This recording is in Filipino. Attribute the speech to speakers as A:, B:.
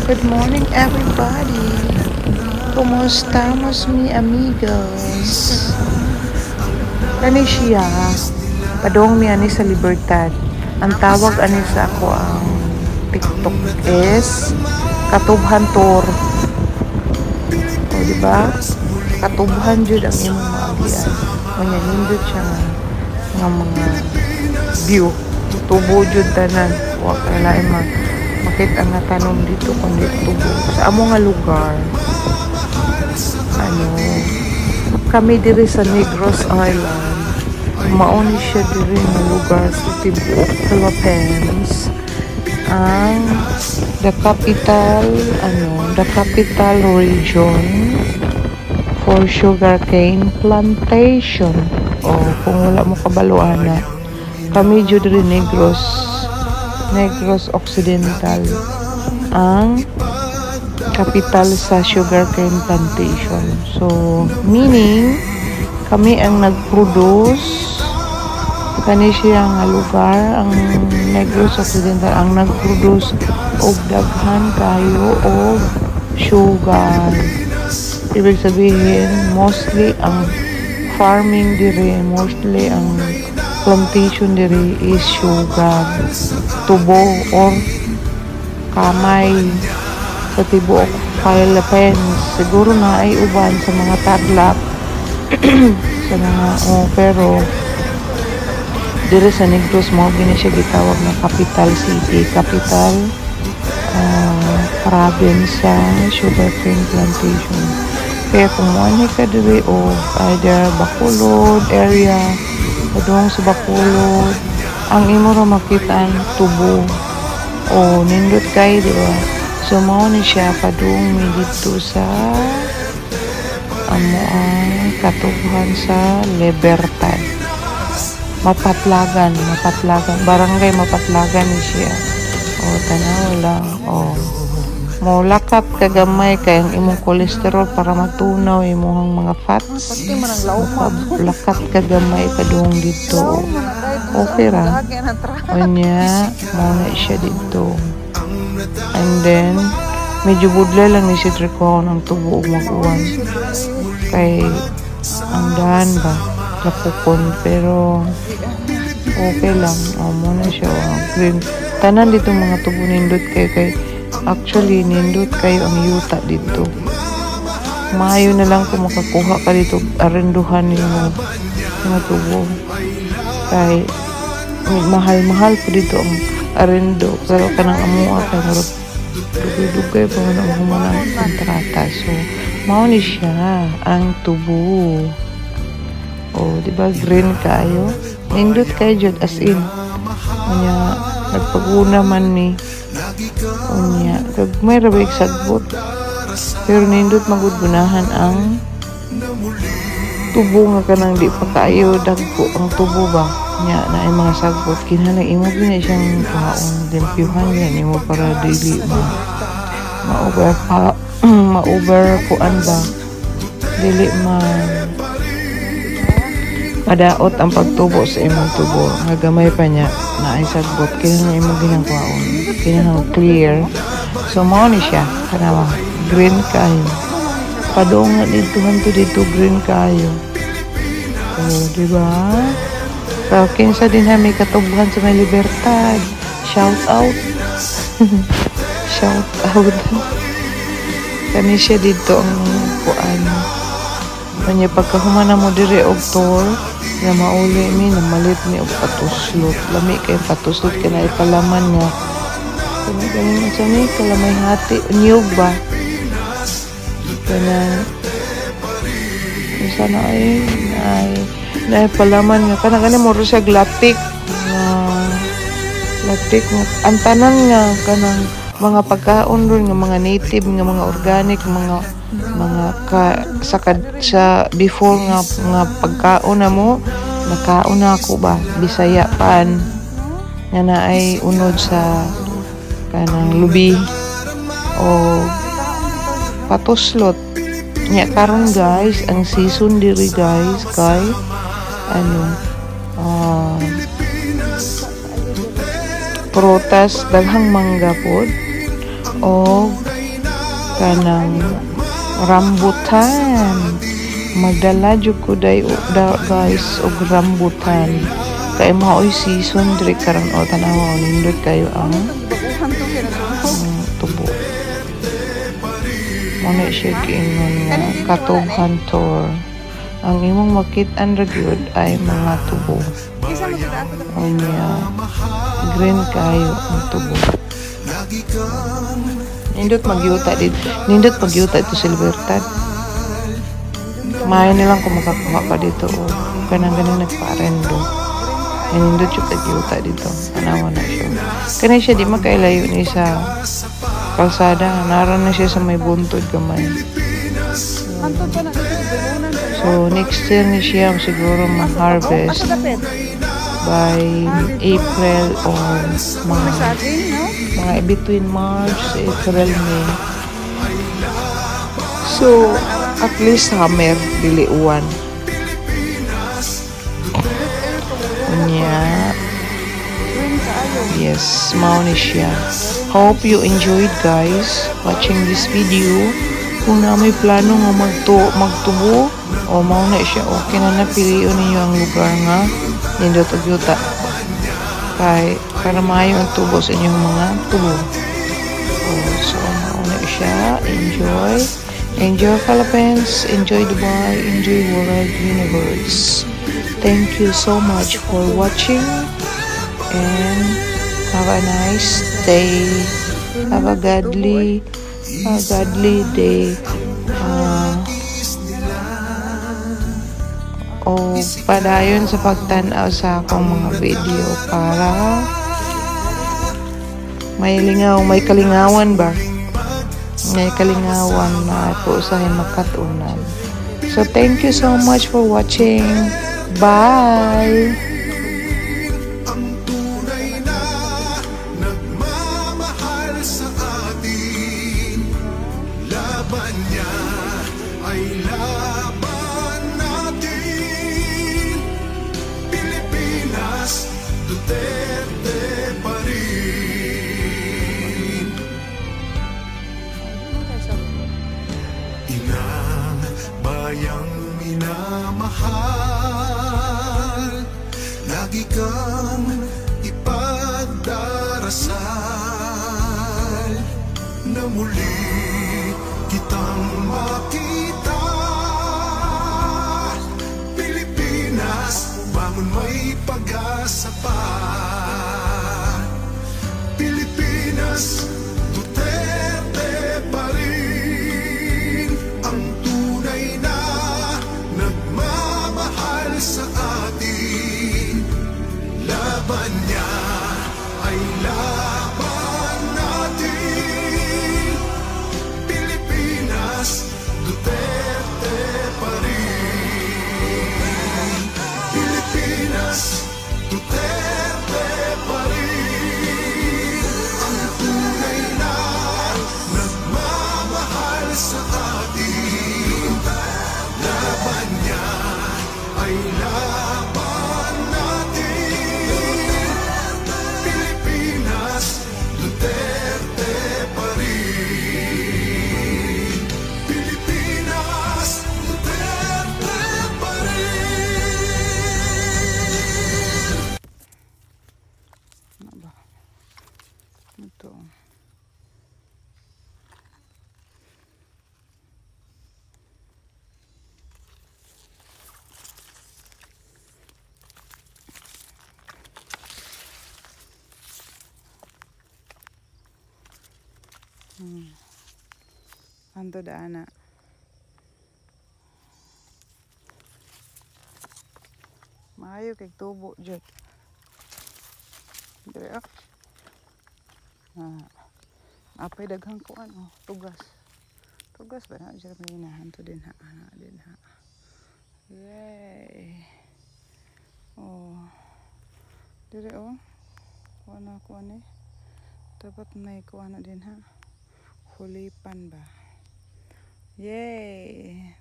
A: Good morning, everybody. ¿Cómo estamos, mi amigos? Kani siya, padong mi ani sa Libertad. Ang tawag ani sa ako ang TikTok is Katubhan Tour. O, diba? Katubhan jud ang imong maagian. Kanya nindot siya nga mga view. Tubo jud tanan. Wa kay lain makita nga tanom dito kundi tubo. Sa amo nga lugar, kami diri sa Negros Island. Mauni siya diri nga lugar sa tibuok Philippines. Ang the capital region for sugarcane plantation. O kung wala mo kabaluana, kami jud diri Negros Occidental ang capital sa sugarcane plantation. So, meaning, kami ang nag-produce, kani siya nga lugar, ang Negros Occidental, ang nag-produce og daghan kayo og sugar. Ibig sabihin, mostly ang farming diri, mostly ang plantation diri is sugar, tubo or kamay sa tibuok Philippines. Siguro na ay uban sa mga tadlak sa mga pero diri sa Negros mo gini siya gitawag na capital city, capital province sa sugarcane plantation. Kaya kung wani ka diri o either Bacolod area, padung sa Bacolod, ang imo ra makita ang tubo o nindot kay, di ba? So mao ni siya padung mi dito sa amo ang Katubhan sa Libertad. Mapatlagan, barangay Mapatlagan ni siya. O tanaw lang, maulakap kagamay kay ang imong kolesterol para matunaw imong mga fats. Lakat kagamay padung dito. Okay ra. Onya, mauna siya dito. And then, medyo budlay lang ni siya triko ng tubo ug mag-uwan. Kay ang daan ba lapukon, pero okay lang. Muna siya green. Tanan dito mga tubo nindot kay actually nindot kayo ang yuta dito. Maayo na lang kung makakuha ka dito arenduhan yung mga tubo. Kay mahal po dito ang arendo, pero kanang amuha kay marot dugay-dugay pa man ang humanang kontrata. So mao ni siya ang tubo. O diba green kayo, nindot kayo jud as in kanya nagpaguna man ni unya kag may rabig sagbot, pero nindot magudgunahan ang tubo nga kanang di pa kayo dagko ang tubo ba nya na ay mga sagbot kinahanglan imo gina siyang kaon limpyuhan yan imo para dili ma-over kuan ba dili madaot ang pagtubo sa imong tubo nga gamay pa niya na ay sagbot kinahanglan imo ginang kaon kinahanglan clear. So mao ni siya kana green kayo padong dito green kayo. Di ba? So, kinsa din na may katubhan sa may Libertad. Shout out. Shout out. Kani siya dito ang kuan. Kanya pagkahumana mo diri og tour, na mauli mi na malit mi og patuslot. Lami kay patuslot kay palaman nga. Kani sa mi kalamay hati niyog ba? Kana sana ay palaman nga kanang mo siya latik ang tanan nga kanang mga pagkaon ron nga mga native nga mga organic mga sa before nga pagkaon na mo nakaon na ako ba Bisaya pan nga na ay unod sa kanang lubi o patuslot nya karon guys ang season diri guys kay prutas daghang mangga pod o kanang rambutan. Magdala jud ko guys og rambutan. Kay maoy season diri karon o tanawa nindot kayo ang tubo. Muna siya giingon nga katubhan tour. Ang imong makit-an ra gyud ay mga tubo. Unya green kayo ang tubo. Nindot magyuta ito Silvertad. Mayo nilang kung makakuha pa dito o kanang nagpa-arendo. Nindot yung tagyuta dito. Anawa na siya. Kani siya di makailayo ni sa kalsada. Naroon na siya sa may buntod gamay. So next year ni siya siguro ma-harvest by April or mga between March, April, May. So at least summer dili uwan. Yeah. Yes, mao ni siya. Hope you enjoyed guys watching this video. Kung na may plano nga magtubo o mao na siya, okay na napilion ninyo ang lugar nga nindot og yuta. Kay para maayo ang tubo sa inyong mga tubo. So mao na siya. Enjoy Philippines, enjoy Dubai, enjoy world universe. Thank you so much for watching and have a nice day. Have a godly day. O padayon sa pagtanaw sa akong mga video para may kalingawan ba? May kalingawan na po sa makatunan. So thank you so much for watching. Bye! Laban niya ay laban natin. Pilipinas, Duterte pa rin. Inang bayang minamahal, lagi kang ipagdarasal na muli kitang makita. Pilipinas, bangon may pag-asa pa. Pilipinas, Duterte pa rin ang tunay na nagmamahal sa atin. Laban niya ay laban natin. Pilipinas, Duterte pa rin. Pilipinas, Duterte pa rin ang tunay na nagmamahal sa atin. Laban niya ay laban natin. Pilipinas, Duterte pa rin. Pilipinas, Duterte pa rin. Ano ba? Ito. Anto daana. Maayo kay tubo jud. Dire apay daghang kuan tugas. Tugas ba na jud pinahan to din ha. Yay. Dire kuan eh. Dapat may kuan din ha. Hulipan ba? Yay!